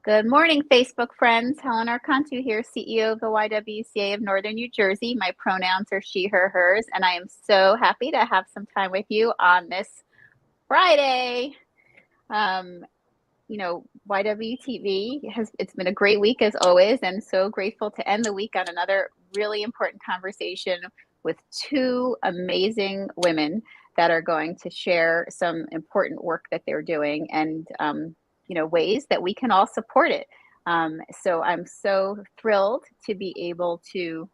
Good morning, Facebook friends. Helen Arcantu here, CEO of the YWCA of Northern New Jersey. My pronouns are she, her, hers, and I am so happy to have some time with you on this Friday. YWTV it's been a great week as always, and so grateful to end the week on another really important conversation with two amazing women that are going to share some important work that they're doing and ways that we can all support it. So I'm so thrilled to be able to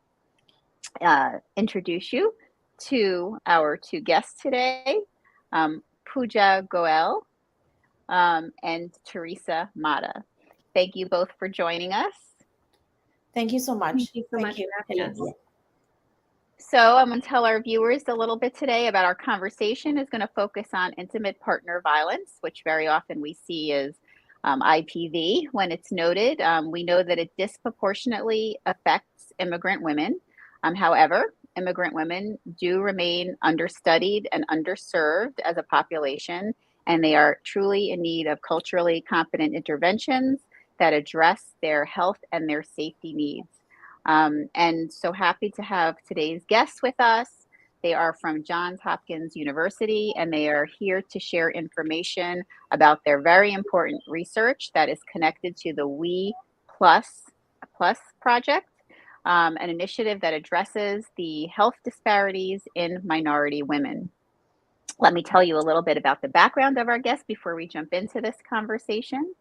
introduce you to our two guests today, Pooja Goel and Theresa Mata. Thank you both for joining us. Thank you so much. Thank you so much for having us. So I'm going to tell our viewers a little bit today about our conversation is going to focus on intimate partner violence, which very often we see as IPV when it's noted. We know that it disproportionately affects immigrant women. However, immigrant women do remain understudied and underserved as a population, and they are truly in need of culturally competent interventions that address their health and their safety needs. And so happy to have today's guests with us. They are from Johns Hopkins University, and they are here to share information about their very important research that is connected to the WeWomen Plus Project, an initiative that addresses the health disparities in minority women. Let me tell you a little bit about the background of our guests before we jump into this conversation.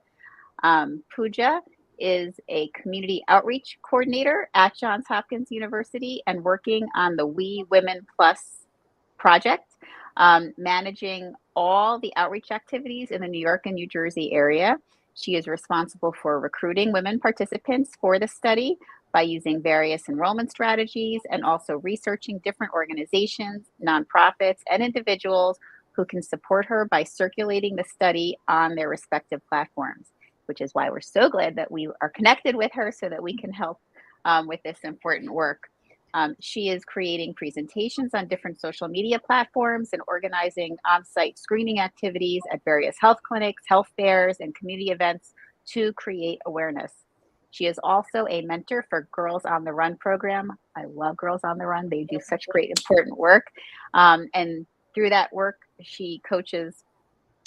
Pooja is a community outreach coordinator at Johns Hopkins University and working on the WeWomen Plus Project, managing all the outreach activities in the New York and New Jersey area. She is responsible for recruiting women participants for the study by using various enrollment strategies and also researching different organizations, nonprofits, and individuals who can support her by circulating the study on their respective platforms, which is why we're so glad that we are connected with her so that we can help with this important work. She is creating presentations on different social media platforms and organizing on-site screening activities at various health clinics, health fairs, and community events to create awareness. She is also a mentor for Girls on the Run program. I love Girls on the Run. They do such great, important work. And through that work, she coaches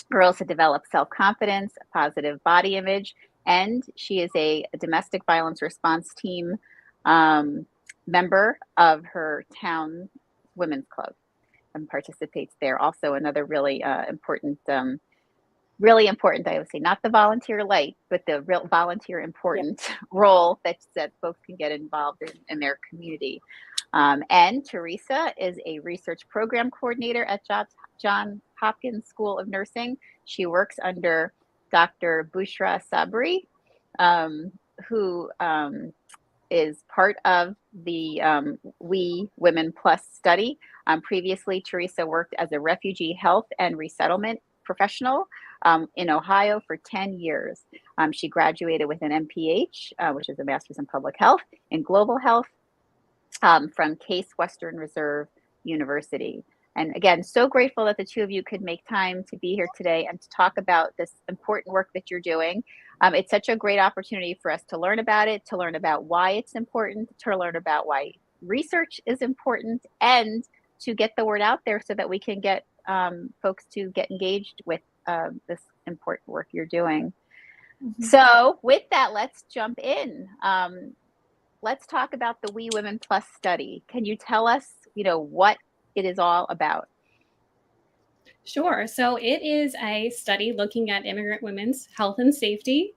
girls to develop self-confidence, a positive body image, and she is a domestic violence response team member of her town women's club and participates there. Also another really important, I would say, not the volunteer light, but the real volunteer important role that folks can get involved in their community. And Theresa is a research program coordinator at Johns Hopkins School of Nursing. She works under Dr. Bushra Sabri, who is part of the WeWomen Plus study. Previously, Theresa worked as a refugee health and resettlement professional in Ohio for 10 years. She graduated with an MPH, which is a Master's in Public Health, in Global Health from Case Western Reserve University. And again, so grateful that the two of you could make time to be here today and to talk about this important work that you're doing. It's such a great opportunity for us to learn about it, to learn about why it's important, to learn about why research is important, and to get the word out there so that we can get folks to get engaged with this important work you're doing. Mm-hmm. So with that, let's jump in. Let's talk about the WeWomen Plus study. Can you tell us, what it is all about? Sure. So it is a study looking at immigrant women's health and safety.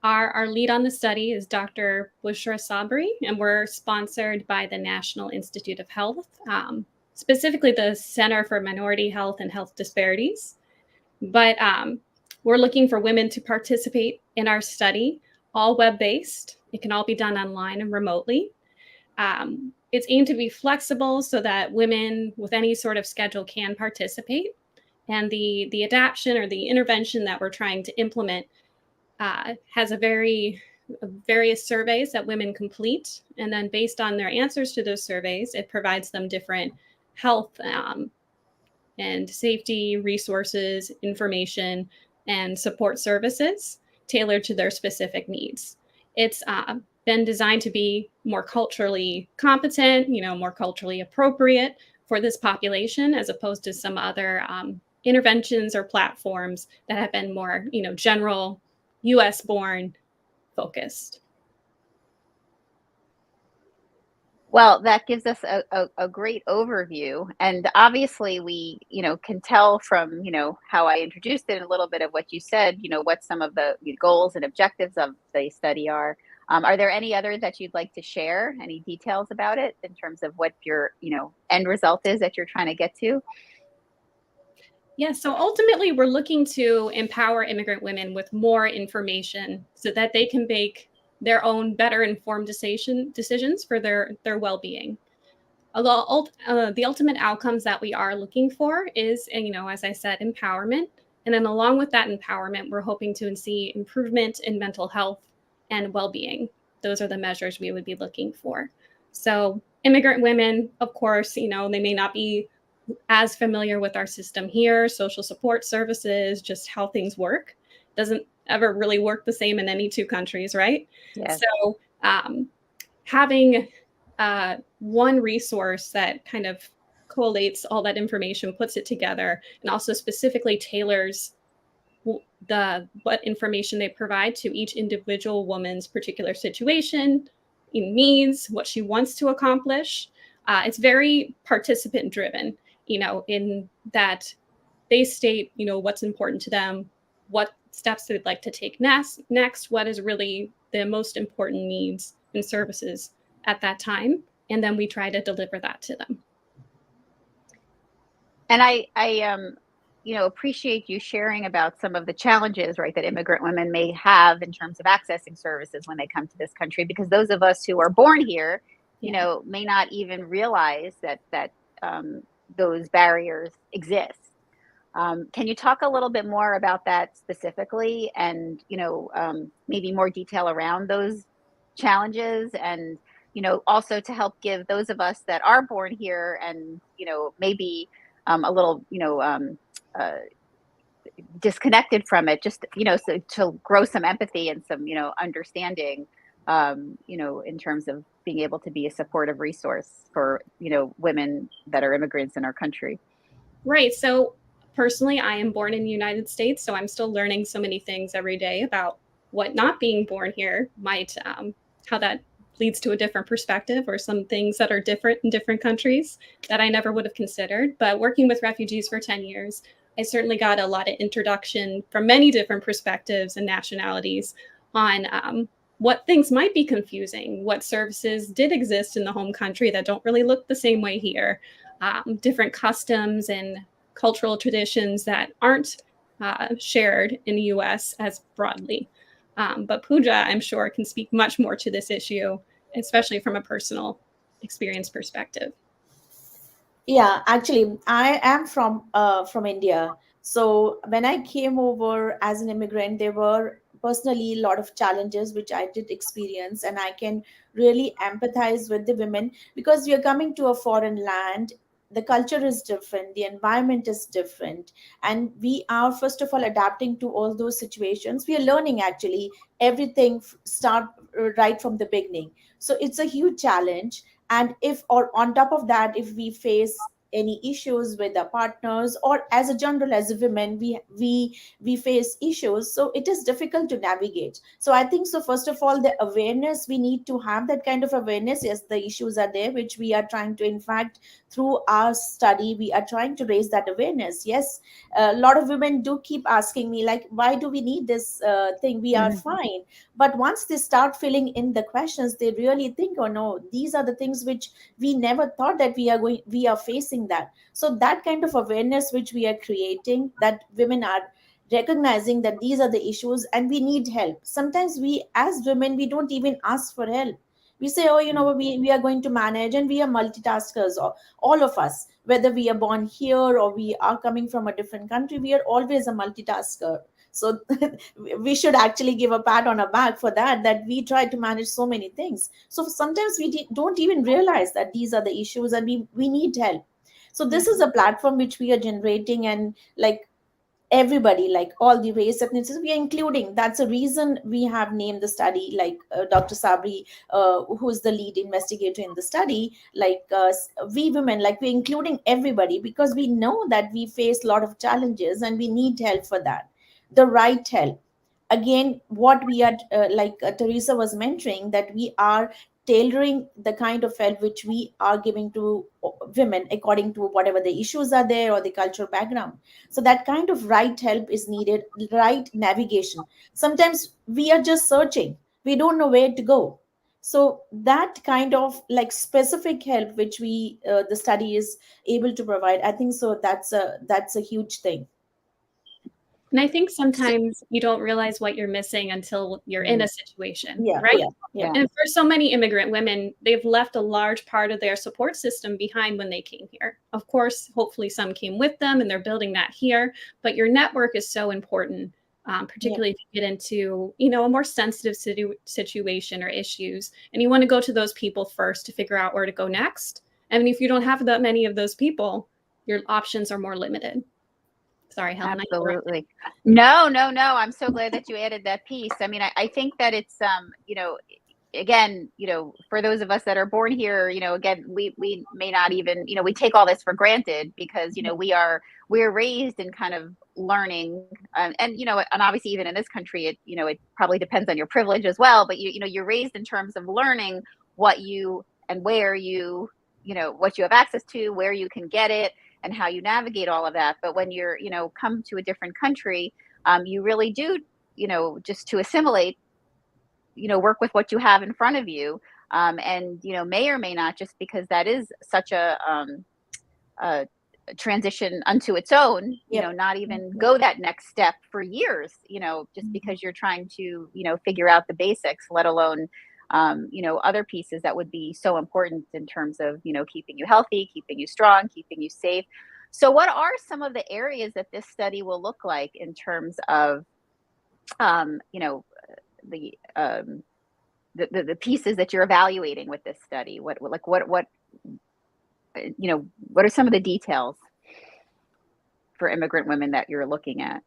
Our lead on the study is Dr. Bushra Sabri, and we're sponsored by the National Institute of Health, specifically the Center for Minority Health and Health Disparities. But we're looking for women to participate in our study, all web-based. It can all be done online and remotely. It's aimed to be flexible so that women with any sort of schedule can participate. And the adaptation or the intervention that we're trying to implement has various surveys that women complete. And then based on their answers to those surveys, it provides them different health and safety resources, information, and support services tailored to their specific needs. It's been designed to be more culturally competent, more culturally appropriate for this population, as opposed to some other interventions or platforms that have been more, general US born focused. Well, that gives us a great overview. And obviously we, can tell from, how I introduced it and a little bit of what you said, what some of the goals and objectives of the study are. Are there any other that you'd like to share? Any details about it in terms of what your, end result is that you're trying to get to? Yeah, so ultimately we're looking to empower immigrant women with more information so that they can make their own better informed decisions for their well-being. The ultimate outcomes that we are looking for is, as I said, empowerment. And then along with that empowerment, we're hoping to see improvement in mental health and well-being. Those are the measures we would be looking for. So immigrant women, of course, they may not be as familiar with our system here, social support services, just how things work. Doesn't ever really work the same in any two countries, right? Yes. So having one resource that kind of collates all that information, puts it together, and also specifically tailors what information they provide to each individual woman's particular situation, needs, what she wants to accomplish. It's very participant driven, in that they state, what's important to them, what steps they'd like to take next, what is really the most important needs and services at that time. And then we try to deliver that to them. And I appreciate you sharing about some of the challenges, right, that immigrant women may have in terms of accessing services when they come to this country, because those of us who are born here, may not even realize that those barriers exist. Can you talk a little bit more about that specifically, and maybe more detail around those challenges, and also to help give those of us that are born here and maybe a little disconnected from it, just so to grow some empathy and some understanding, in terms of being able to be a supportive resource for women that are immigrants in our country. Right. So personally, I am born in the United States, so I'm still learning so many things every day about what not being born here might, how that leads to a different perspective, or some things that are different in different countries that I never would have considered. But working with refugees for 10 years, I certainly got a lot of introduction from many different perspectives and nationalities on what things might be confusing, what services did exist in the home country that don't really look the same way here, different customs and cultural traditions that aren't shared in the US as broadly. But Pooja, I'm sure, can speak much more to this issue, especially from a personal experience perspective. Yeah, actually, I am from India. So when I came over as an immigrant, there were personally a lot of challenges which I did experience, and I can really empathize with the women because we are coming to a foreign land. The culture is different, the environment is different, and we are first of all adapting to all those situations. We are learning actually everything start right from the beginning. So it's a huge challenge, and if or on top of that, if we face any issues with our partners, or as a general as a women, we face issues, so it is difficult to navigate. So I think so first of all, the awareness, we need to have that kind of awareness. Yes, the issues are there, which we are trying to, in fact, through our study, we are trying to raise that awareness. Yes, a lot of women do keep asking me, like, why do we need this thing? We are fine. But once they start filling in the questions, they really think, oh no, these are the things which we never thought that we are facing that. So that kind of awareness which we are creating, that women are recognizing that these are the issues and we need help. Sometimes we as women, we don't even ask for help. We say, oh, we are going to manage, and we are multitaskers, or all of us, whether we are born here or we are coming from a different country, we are always a multitasker. So we should actually give a pat on our back for that we try to manage so many things. So sometimes we don't even realize that these are the issues and we need help. So this is a platform which we are generating, and like everybody, like all the race ethnicities we are including. That's a reason we have named the study, like Dr. Sabri, who's the lead investigator in the study, like we women, like we're including everybody, because we know that we face a lot of challenges and we need help for that, the right help. Again, what we are like Teresa was mentioning, that we are tailoring the kind of help which we are giving to women according to whatever the issues are there or the cultural background. So that kind of right help is needed, right navigation. Sometimes we are just searching, we don't know where to go. So that kind of like specific help which we the study is able to provide, I think so that's a huge thing. And I think So, sometimes you don't realize what you're missing until you're in a situation, Yeah, right? yeah, yeah, yeah, And for so many immigrant women, they've left a large part of their support system behind when they came here. Of course, hopefully some came with them and they're building that here, but your network is so important, yeah. particularly if you get into, a more sensitive situation or issues, and you want to go to those people first to figure out where to go next. And if you don't have that many of those people, your options are more limited. Sorry, Helen, I interrupted. absolutely. No, no, no. I'm so glad that you added that piece. I mean, I think that it's, again, for those of us that are born here, again, we may not even, we take all this for granted because, we're raised in kind of learning, and obviously even in this country, it probably depends on your privilege as well, but you're raised in terms of learning what you and where what you have access to, where you can get it, and how you navigate all of that. But when you're, come to a different country, you really do, just to assimilate, work with what you have in front of you. And, may or may not, just because that is such a transition unto its own, Yep. not even go that next step for years, just because you're trying to, figure out the basics, let alone, other pieces that would be so important in terms of, keeping you healthy, keeping you strong, keeping you safe. So, what are some of the areas that this study will look like in terms of, you know, the, um, the pieces that you're evaluating with this study? What are some of the details for immigrant women that you're looking at?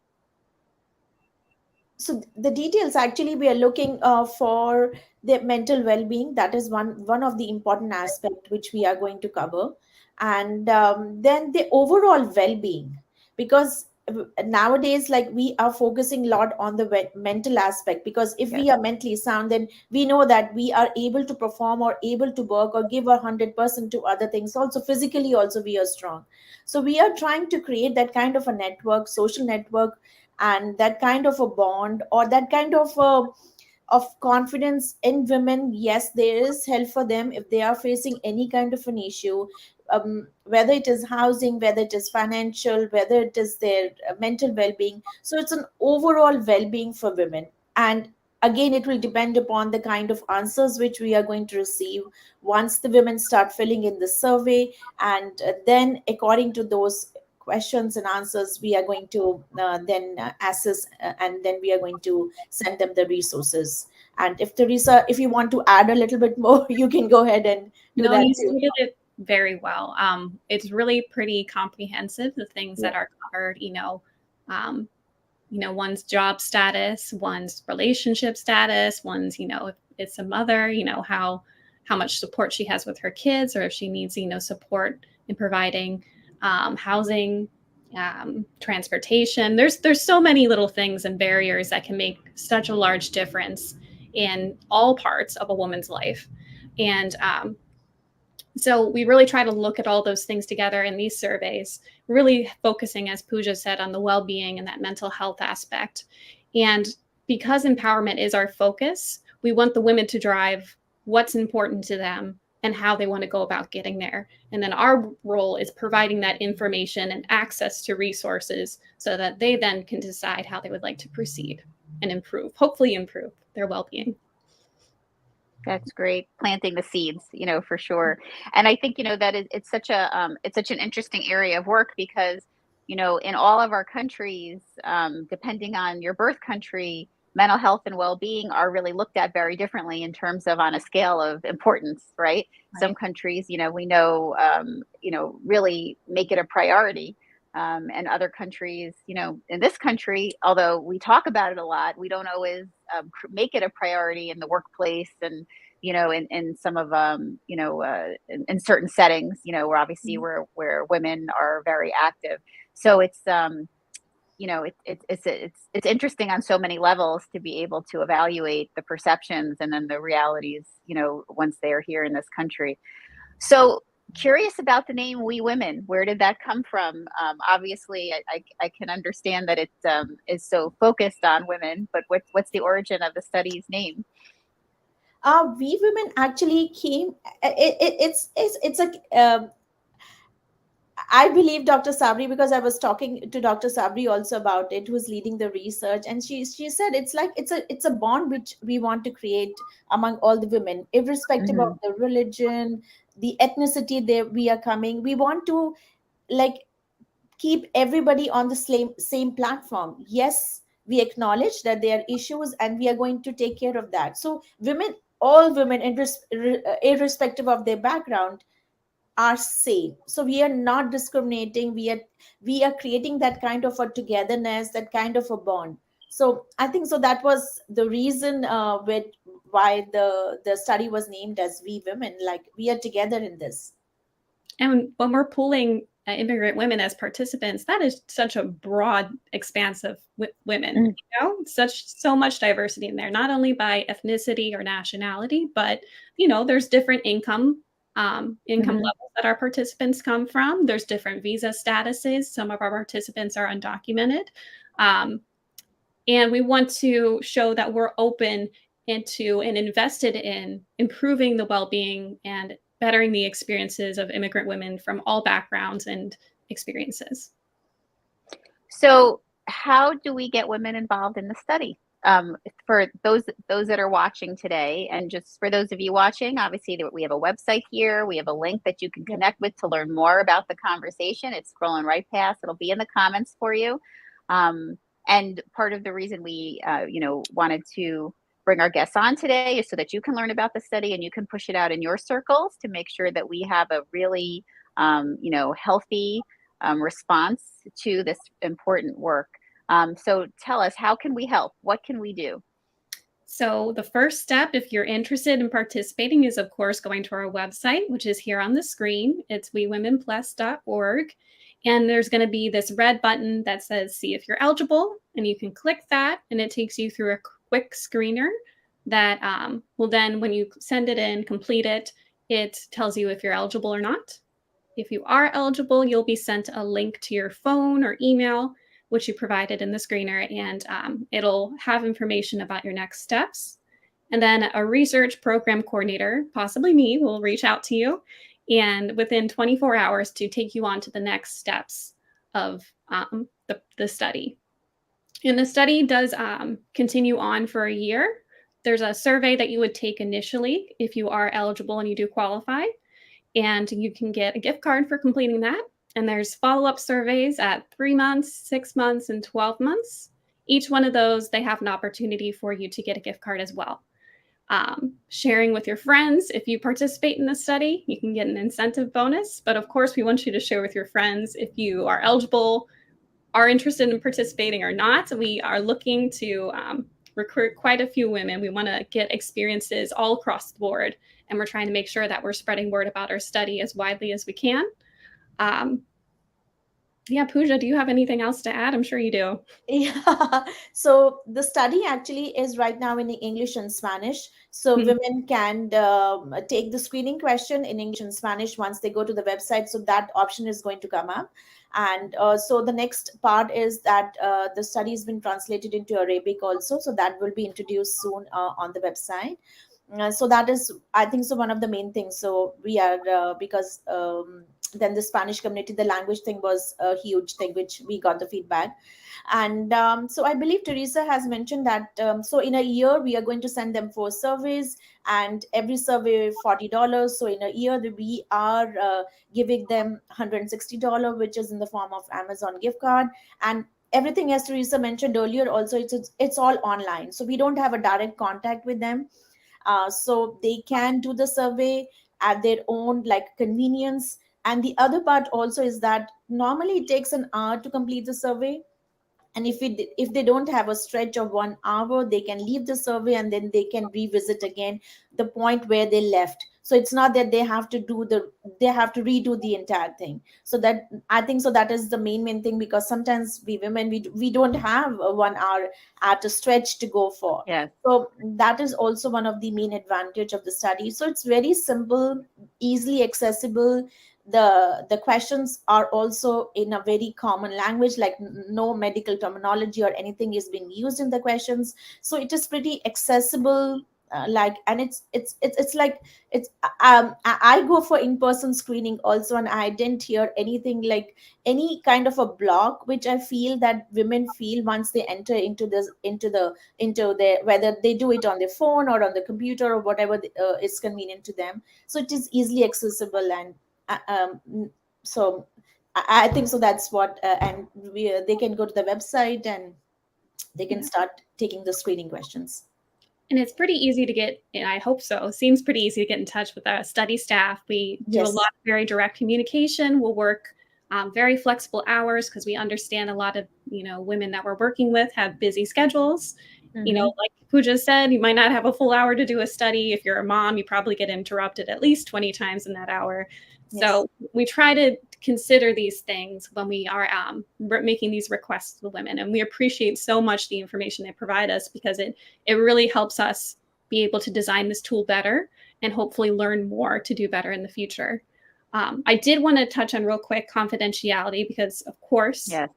So the details, actually we are looking for their mental well-being. That is one of the important aspect which we are going to cover. And then the overall well-being, because nowadays, like, we are focusing a lot on the mental aspect, because if Yes. we are mentally sound, then we know that we are able to perform or able to work or give 100% to other things. Also physically also we are strong. So we are trying to create that kind of a network, social network, and that kind of a bond, or that kind of confidence in women. Yes, there is help for them if they are facing any kind of an issue, whether it is housing, whether it is financial, whether it is their mental well-being. So it's an overall well-being for women. And again, it will depend upon the kind of answers which we are going to receive once the women start filling in the survey. And then according to those questions and answers, we are going to then assess, and then we are going to send them the resources. And if Teresa, if you want to add a little bit more, you can go ahead and do No, that you too. stated it very well. It's really pretty comprehensive, the things Yeah. that are covered, one's job status, one's relationship status, one's, if it's a mother, how much support she has with her kids, or if she needs, support in providing housing, transportation. There's so many little things and barriers that can make such a large difference in all parts of a woman's life. And so we really try to look at all those things together in these surveys, really focusing, as Pooja said, on the well-being and that mental health aspect. And because empowerment is our focus, we want the women to drive what's important to them and how they want to go about getting there. And then our role is providing that information and access to resources so that they then can decide how they would like to proceed and hopefully improve their well-being. That's great. Planting the seeds, for sure. And I think, that it's such an interesting area of work because, in all of our countries, depending on your birth country, mental health and well-being are really looked at very differently in terms of on a scale of importance, right? Some Right. countries, we know, really make it a priority. and other countries, in this country, although we talk about it a lot, we don't always make it a priority in the workplace and, in some of, in certain settings, where obviously where women are very active. So it's interesting on so many levels to be able to evaluate the perceptions and then the realities, once they are here in this country. So curious about the name We Women. Where did that come from? Obviously, I can understand that it is so focused on women, but what's the origin of the study's name? We Women actually came. It's a. I believe Dr. Sabri, because I was talking to Dr. Sabri also about it, who's leading the research, and she said it's like it's a bond which we want to create among all the women, irrespective of Hmm. the religion, the ethnicity. There we are coming. We want to like keep everybody on the same platform. Yes, we acknowledge that there are issues, and we are going to take care of that. So women, all women, irrespective of their background, are same. So we are not discriminating. We are creating that kind of a togetherness, that kind of a bond. So I think so that was the reason with why the study was named as We Women, like we are together in this. And when we're pulling immigrant women as participants, that is such a broad expanse of women. Mm. So much diversity in there, not only by ethnicity or nationality, but there's different income Hmm. levels that our participants come from. There's different visa statuses. Some of our participants are undocumented, um, and we want to show that we're open into and invested in improving the well-being and bettering the experiences of immigrant women from all backgrounds and experiences. So how do we get women involved in the study? For those that are watching today, and just for those of you watching, obviously we have a website here. We have a link that you can connect with to learn more about the conversation. It's scrolling right past. It'll be in the comments for you. And part of the reason we, wanted to bring our guests on today is so that you can learn about the study and you can push it out in your circles to make sure that we have a really, healthy response to this important work. So tell us, how can we help? What can we do? So the first step, if you're interested in participating, is of course going to our website, which is here on the screen. It's wewomenplus.org. And there's going to be this red button that says see if you're eligible. And you can click that, and it takes you through a quick screener that will then, when you send it in, complete it, it tells you if you're eligible or not. If you are eligible, you'll be sent a link to your phone or email, which you provided in the screener, and it'll have information about your next steps. And then a research program coordinator, possibly me, will reach out to you and within 24 hours to take you on to the next steps of the study. And the study does continue on for a year. There's a survey that you would take initially if you are eligible and you do qualify, and you can get a gift card for completing that. And there's follow-up surveys at 3 months, 6 months, and 12 months. Each one of those, they have an opportunity for you to get a gift card as well. Sharing with your friends, if you participate in the study, you can get an incentive bonus. But of course, we want you to share with your friends if you are eligible, are interested in participating or not. We are looking to recruit quite a few women. We want to get experiences all across the board, and we're trying to make sure that we're spreading word about our study as widely as we can. Yeah, Pooja, do you have anything else to add? I'm sure you do. Yeah. So the study actually is right now in English and Spanish. So women can take the screening question in English and Spanish once they go to the website. So that option is going to come up. And so the next part is that the study has been translated into Arabic also. So that will be introduced soon on the website. So that is, I think, so one of the main things. So we are because then the Spanish community, the language thing was a huge thing, which we got the feedback. And so I believe Theresa has mentioned that so in a year we are going to send them 4 surveys, and every survey $40. So in a year we are giving them $160, which is in the form of Amazon gift card. And everything, as Theresa mentioned earlier, also it's all online, so we don't have a direct contact with them. So they can do the survey at their own like convenience. And the other part also is that normally it takes an hour to complete the survey, and if they don't have a stretch of 1 hour, they can leave the survey and then they can revisit again the point where they left. So it's not that they have to redo the entire thing. So that, I think so, that is the main thing, because sometimes we women, we don't have a 1 hour at a stretch to go for. Yes. So that is also one of the main advantage of the study. So it's very simple, easily accessible. The questions are also in a very common language, like no medical terminology or anything is being used in the questions. So it is pretty accessible. Like, and it's like, it's I go for in-person screening also, and I didn't hear anything like any kind of a block which I feel that women feel once they enter into the whether they do it on their phone or on the computer or whatever is convenient to them. So it is easily accessible. And so I think so, that's what and they can go to the website and they can Yeah. start taking the screening questions. And it's pretty easy to get, and I hope so, seems pretty easy to get in touch with our study staff. We do a Yes. lot of very direct communication. We'll work very flexible hours because we understand a lot of, women that we're working with have busy schedules. Mm-hmm. Like Pooja said, you might not have a full hour to do a study. If you're a mom, you probably get interrupted at least 20 times in that hour. Yes. So we try to consider these things when we are making these requests to the women. And we appreciate so much the information they provide us, because it really helps us be able to design this tool better and hopefully learn more to do better in the future. I did want to touch on real quick confidentiality, because of course, Yes.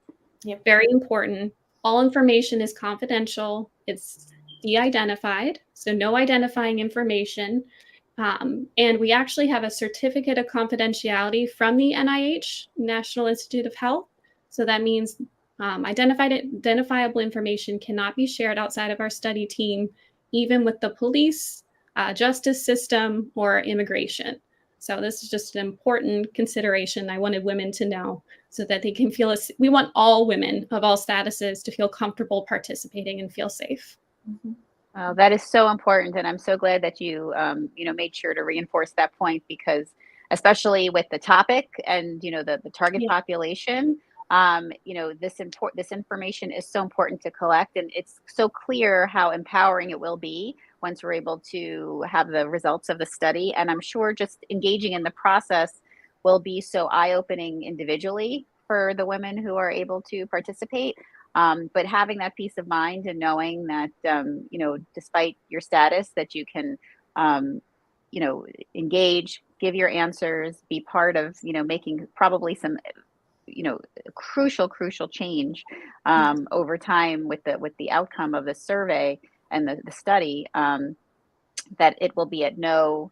Yep. very important. All information is confidential. It's de-identified, so no identifying information. And we actually have a certificate of confidentiality from the NIH, National Institute of Health. So that means identifiable information cannot be shared outside of our study team, even with the police, justice system, or immigration. So this is just an important consideration I wanted women to know, so that they can feel we want all women of all statuses to feel comfortable participating and feel safe. Mm-hmm. That is so important, and I'm so glad that you, made sure to reinforce that point, because especially with the topic and the target Yep. population, this information is so important to collect, and it's so clear how empowering it will be once we're able to have the results of the study. And I'm sure just engaging in the process will be so eye-opening individually for the women who are able to participate. But having that peace of mind and knowing that, despite your status, that you can, um, engage, give your answers, be part of, making probably some, crucial change Yes. over time with the outcome of the survey and the study, that it will be at no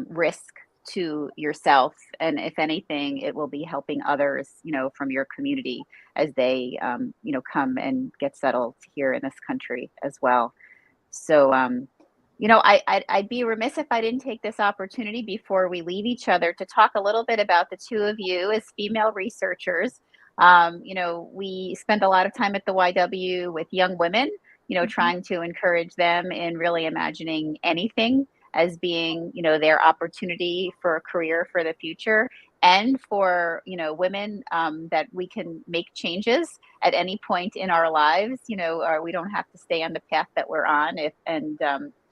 risk to yourself, and if anything, it will be helping others, from your community as they, come and get settled here in this country as well. So, I'd be remiss if I didn't take this opportunity before we leave each other to talk a little bit about the two of you as female researchers. We spend a lot of time at the YW with young women, Mm-hmm. trying to encourage them in really imagining anything as being, their opportunity for a career for the future, and for, women, that we can make changes at any point in our lives, or we don't have to stay on the path that we're on, and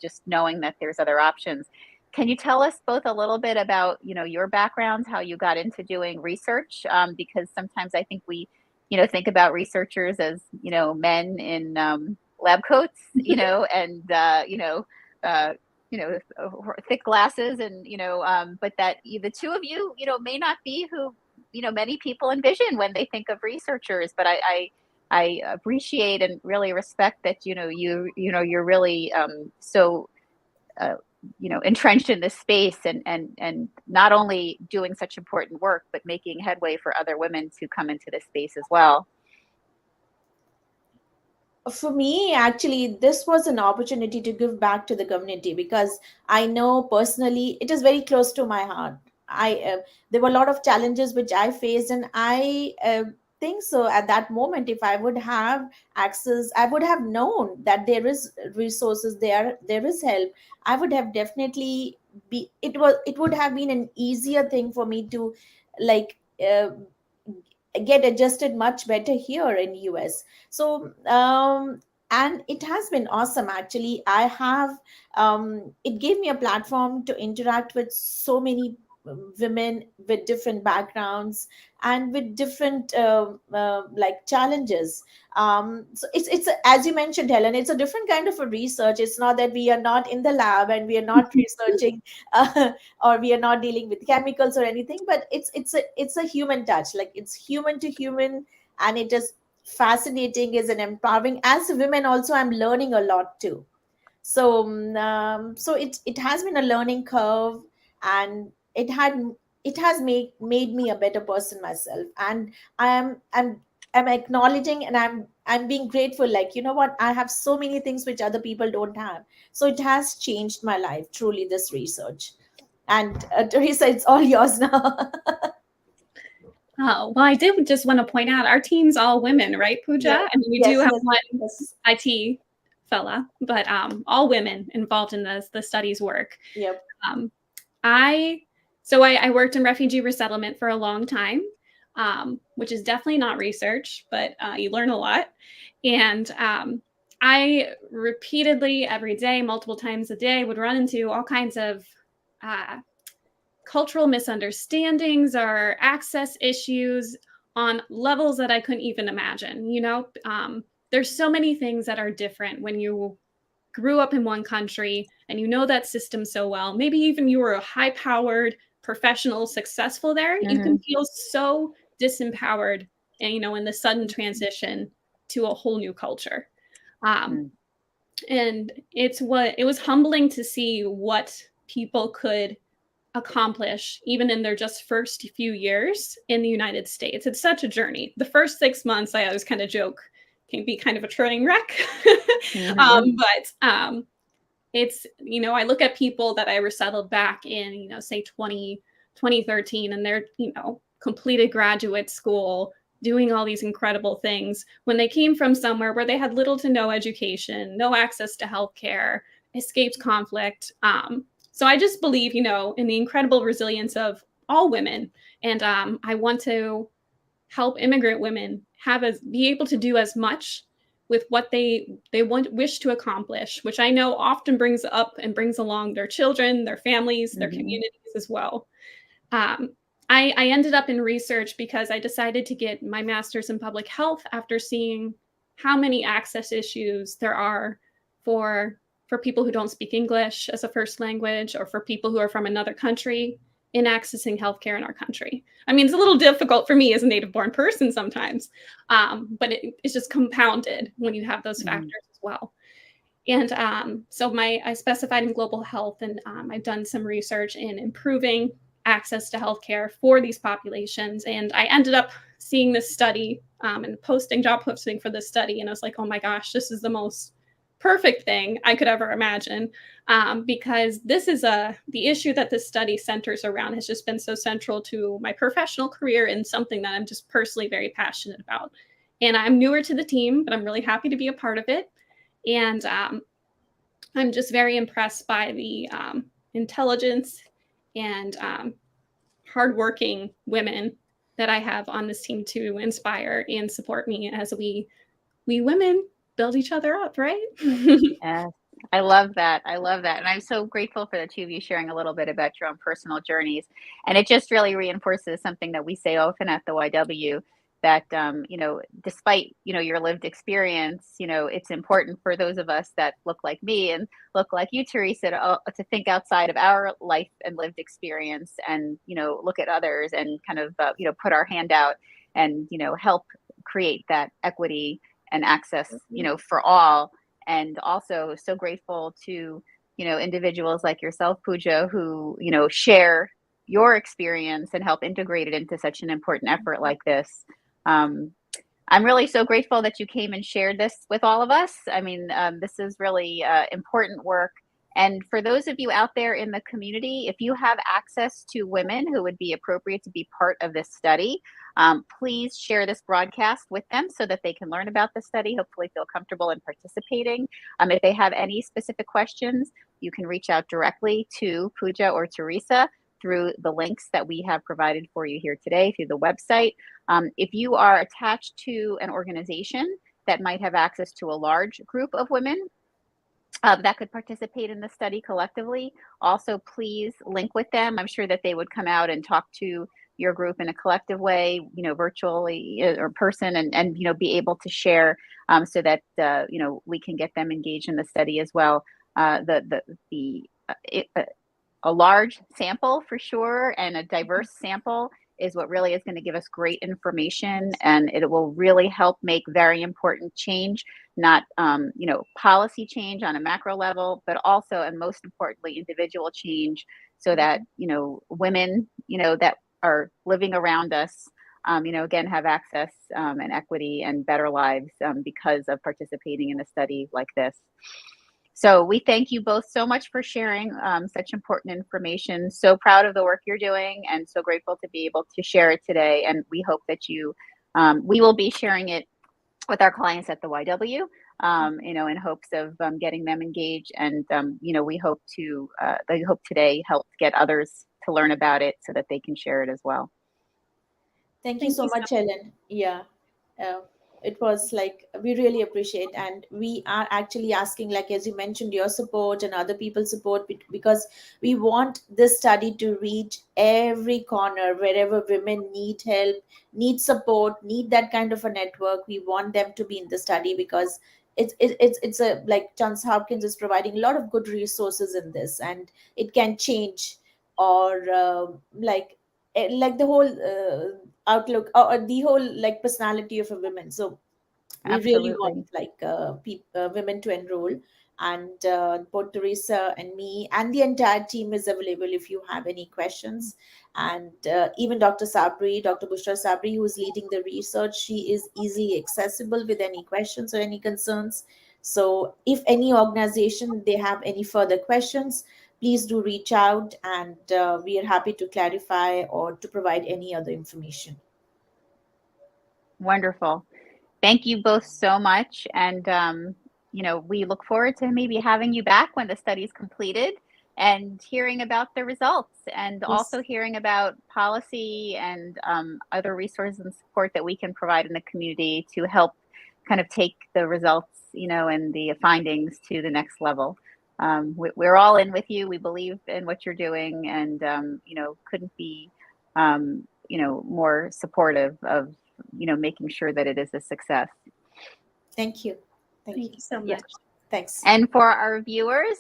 just knowing that there's other options. Can you tell us both a little bit about, your backgrounds, how you got into doing research? Because sometimes I think we, think about researchers as, men in lab coats, and, uh, thick glasses, and, but that the two of you, may not be who, many people envision when they think of researchers. But I appreciate and really respect that, you're really, so, uh, entrenched in this space, and not only doing such important work, but making headway for other women to come into this space as well. For me, actually, this was an opportunity to give back to the community, because I know personally it is very close to my heart. I There were a lot of challenges which I faced, and I think so at that moment, if I would have access, I would have known that there is resources there is help. I would have definitely it would have been an easier thing for me to like get adjusted much better here in US. So and it has been awesome. Actually, I have it gave me a platform to interact with so many women with different backgrounds and with different like challenges. So it's as you mentioned, Helen, it's a different kind of a research. It's not that we are not in the lab and we are not researching or we are not dealing with chemicals or anything, but it's a human touch. Like, it's human to human, and it is fascinating, is an empowering. As women also, I'm learning a lot too. So so it has been a learning curve, and it has made me a better person myself. And I'm acknowledging, and I'm being grateful, like, you know what, I have so many things which other people don't have. So it has changed my life, truly, this research. And Teresa, it's all yours now. Oh, well, I did just want to point out our team's all women, right, Pooja? Yeah. I mean, we do Yes, have yes, one yes. IT fella, but all women involved in the study's work. Yep. Um, I worked in refugee resettlement for a long time, which is definitely not research, but you learn a lot. And I repeatedly, every day, multiple times a day, would run into all kinds of uh, cultural misunderstandings or access issues on levels that I couldn't even imagine. There's so many things that are different when you grew up in one country and you know that system so well. Maybe even you were a high powered professional, successful there. You Mm-hmm. can feel so disempowered, and in the sudden transition to a whole new culture. Um, and it was humbling to see what people could accomplish even in their just first few years in the United States. It's such a journey. The first 6 months, I always kind of joke, can be kind of a train wreck. Mm-hmm. But it's, I look at people that I resettled back in, say 2013, and they're, completed graduate school, doing all these incredible things when they came from somewhere where they had little to no education, no access to healthcare, escaped conflict. So I just believe, in the incredible resilience of all women. And I want to help immigrant women be able to do as much with what they wish to accomplish, which I know often brings up and brings along their children, their families, their Mm-hmm. communities as well. Um, I ended up in research because I decided to get my master's in public health after seeing how many access issues there are for people who don't speak English as a first language, or for people who are from another country in accessing healthcare in our country. I mean, it's a little difficult for me as a native-born person sometimes, but it's just compounded when you have those factors as well. And so I specified in global health, and I've done some research in improving access to healthcare for these populations. And I ended up seeing this study and job posting for this study. And I was like, oh my gosh, this is the most perfect thing I could ever imagine. Because this is the issue that this study centers around has just been so central to my professional career, and something that I'm just personally very passionate about. And I'm newer to the team, but I'm really happy to be a part of it. And I'm just very impressed by the intelligence and hardworking women that I have on this team to inspire and support me as we women build each other up, right? Yes, I love that. I love that. And I'm so grateful for the two of you sharing a little bit about your own personal journeys. And it just really reinforces something that we say often at the YW, that, despite, your lived experience, it's important for those of us that look like me and look like you, Theresa, to think outside of our life and lived experience, and, look at others and kind of, put our hand out and, help create that equity and access, for all. And also so grateful to, individuals like yourself, Pooja, who, share your experience and help integrate it into such an important effort like this. I'm really so grateful that you came and shared this with all of us. I mean, this is really important work. And for those of you out there in the community, if you have access to women who would be appropriate to be part of this study, please share this broadcast with them so that they can learn about the study, hopefully feel comfortable in participating. If they have any specific questions, you can reach out directly to Pooja or Theresa. through the links that we have provided for you here today through the website. If you are attached to an organization that might have access to a large group of women that could participate in the study collectively, also please link with them. I'm sure that they would come out and talk to your group in a collective way, virtually or person, and be able to share so that we can get them engaged in the study as well. A large sample for sure, and a diverse sample is what really is going to give us great information, and it will really help make very important change, not policy change on a macro level, but also, and most importantly, individual change, so that women that are living around us again have access and equity and better lives because of participating in a study like this. So we thank you both so much for sharing such important information. So proud of the work you're doing and so grateful to be able to share it today. And we hope that we will be sharing it with our clients at the YW, in hopes of getting them engaged. And, we hope today helped get others to learn about it so that they can share it as well. Thank you so much, Helen. Yeah. Uh, it was like we really appreciate, and we are actually asking, like as you mentioned, your support and other people's support, because we want this study to reach every corner wherever women need help, need support, need that kind of a network. We want them to be in the study because it's a, like Johns Hopkins is providing a lot of good resources in this, and it can change or like the whole outlook, or the whole like personality of a woman. So we really want Absolutely. like women to enroll, and both Theresa and me and the entire team is available if you have any questions. And even Dr. Bushra Sabri, who is leading the research, she is easily accessible with any questions or any concerns. So if any organization they have any further questions, please do reach out, and we are happy to clarify or to provide any other information. Wonderful. Thank you both so much. And, we look forward to maybe having you back when the study is completed and hearing about the results, and Yes. also hearing about policy and other resources and support that we can provide in the community to help kind of take the results, and the findings to the next level. We're all in with you. We believe in what you're doing, and, couldn't be, more supportive of making sure that it is a success. Thank you. Thank you so much. Yeah. Thanks. And for our viewers,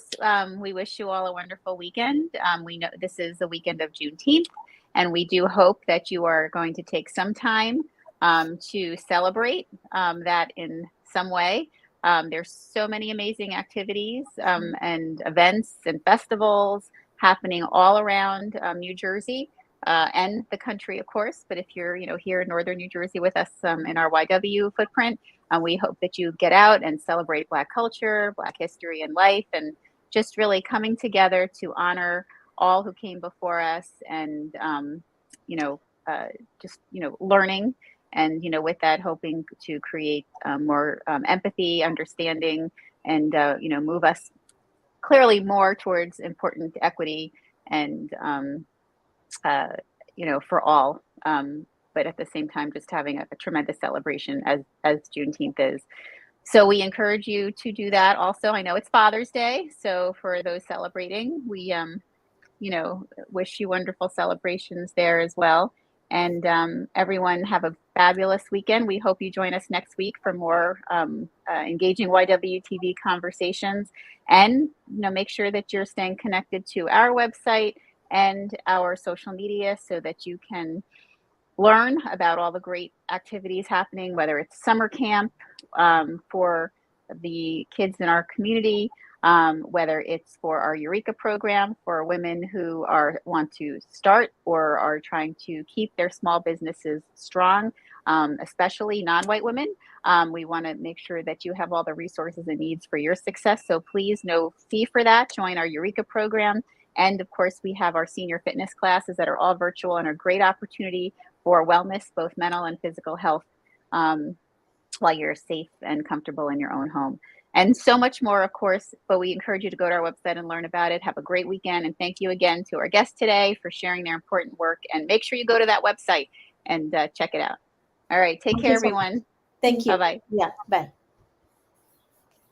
we wish you all a wonderful weekend. We know this is the weekend of Juneteenth, and we do hope that you are going to take some time to celebrate that in some way. There's so many amazing activities and events and festivals happening all around New Jersey. And the country, of course. But if you're, here in northern New Jersey with us in our YW footprint, we hope that you get out and celebrate Black culture, Black history and life, and just really coming together to honor all who came before us, and learning, and with that, hoping to create more empathy, understanding, and move us clearly more towards important equity and for all, but at the same time, just having a tremendous celebration as Juneteenth is. So we encourage you to do that. Also, I know it's Father's Day, so for those celebrating, we wish you wonderful celebrations there as well. And everyone have a fabulous weekend. We hope you join us next week for more engaging YWTV conversations. And make sure that you're staying connected to our website and our social media so that you can learn about all the great activities happening, whether it's summer camp for the kids in our community, whether it's for our Eureka program for women who want to start or are trying to keep their small businesses strong, especially non-white women. We want to make sure that you have all the resources and needs for your success. So please, no fee for that. Join our Eureka program. And of course, we have our senior fitness classes that are all virtual and a great opportunity for wellness, both mental and physical health, while you're safe and comfortable in your own home. and so much more, of course, but we encourage you to go to our website and learn about it. Have a great weekend, and thank you again to our guests today for sharing their important work, and make sure you go to that website and check it out. All right, take Thank care, you so much. everyone. Thank you. Bye-bye. Yeah, bye.